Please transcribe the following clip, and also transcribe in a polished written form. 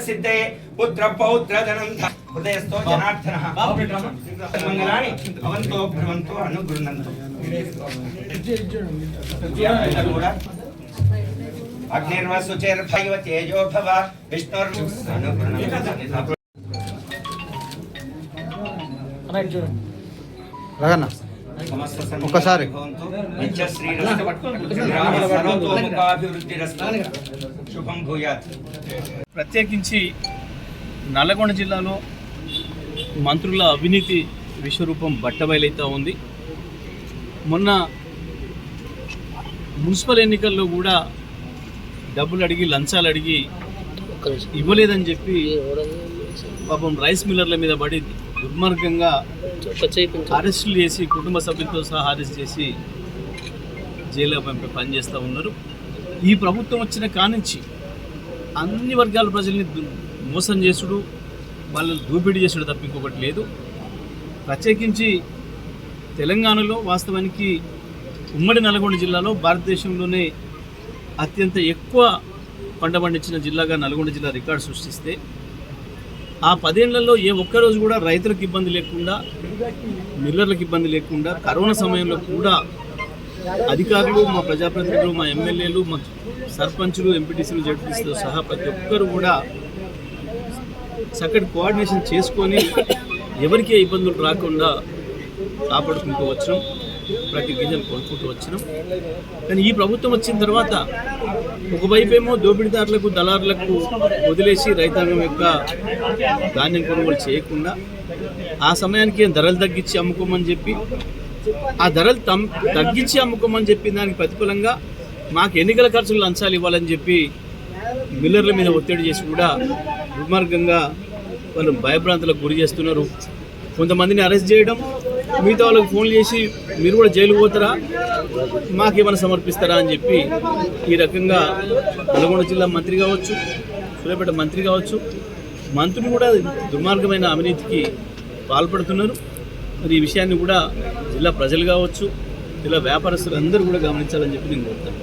सिद्धे पुत्र पौत्र धनं हृदयस्थो जनार्दनः मंगलानि अवन्तो भ्रमन्तो अनुगृह्णन्तु अग्निर्वसुचैर्भैव तेजो भव विष्णुर्नुगृह्णन्तु రగన్న ఒక్కసారి శుభం భూయాత్. ప్రత్యేకించి నల్లగొండ జిల్లాలో మంత్రుల అవినీతి విశ్వరూపం బట్టబయలైతా ఉంది. మొన్న మున్సిపల్ ఎన్నికల్లో కూడా డబ్బులు అడిగి లంచాలు అడిగి ఇవ్వలేదని చెప్పి పాపం రైస్ మిల్లర్ల మీద పడి దుర్మార్గంగా అరెస్టులు చేసి కుటుంబ సభ్యులతో సహా అరెస్ట్ చేసి జైల్లో పనిచేస్తూ ఉన్నారు. ఈ ప్రభుత్వం వచ్చిన కానుంచి అన్ని వర్గాల ప్రజల్ని మోసం చేసుడు, వాళ్ళని దోపిడీ చేసుడు తప్ప ఇంకొకటి లేదు. ప్రత్యేకించి తెలంగాణలో వాస్తవానికి ఉమ్మడి నల్గొండ జిల్లాలో భారతదేశంలోనే అత్యంత ఎక్కువ పంట పండించిన జిల్లాగా నల్గొండ జిల్లా రికార్డు సృష్టిస్తే ఆ 10 ఏళ్లలో ఏ ఒక్కరోజు కూడా రైతులకు ఇబ్బంది లేకుండా, మిల్లర్లకు ఇబ్బంది లేకుండా, కరోనా సమయంలో కూడా అధికారులు, మా ప్రజాప్రతినిధులు, మా ఎమ్మెల్యేలు, మా సర్పంచులు, ఎంపీటీసీలు, జడ్పీటీసీలు సహా ప్రతి ఒక్కరు కూడా చక్కటి కోఆర్డినేషన్ చేసుకొని ఎవరికే ఇబ్బందులు రాకుండా కాపాడుకుంటూ వచ్చినాం, ప్రతి గింజలు కొనుక్కుంటూ వచ్చినాం. కానీ ఈ ప్రభుత్వం వచ్చిన తర్వాత ఒకవైపేమో దోపిడీదారులకు, దళారులకు వదిలేసి రైతాంగం యొక్క ధాన్యం కొనుగోలు చేయకుండా ఆ సమయానికి ధరలు తగ్గించి అమ్ముకోమని చెప్పి, ఆ ధరలు తగ్గించి అమ్ముకోమని చెప్పి దానికి ప్రతిఫలంగా మాకు ఎన్నికల ఖర్చులు లంచాలు ఇవ్వాలని చెప్పి మిల్లర్ల మీద ఒత్తిడి చేసి కూడా దుర్మార్గంగా వాళ్ళు భయభ్రాంతులకు గురి చేస్తున్నారు. కొంతమందిని అరెస్ట్ చేయడం, మిగతా వాళ్ళకి ఫోన్లు చేసి మీరు కూడా జైలు పోతారా, మాకేమైనా సమర్పిస్తారా అని చెప్పి ఈ రకంగా నల్గొండ జిల్లా మంత్రి కావచ్చు, సూర్యాపేట మంత్రి కావచ్చు, మంత్రులు కూడా దుర్మార్గమైన అవినీతికి పాల్పడుతున్నారు. మరి ఈ విషయాన్ని కూడా జిల్లా ప్రజలు కావచ్చు, జిల్లా వ్యాపారస్తులు అందరూ కూడా గమనించాలని చెప్పి నేను కోరుతాను.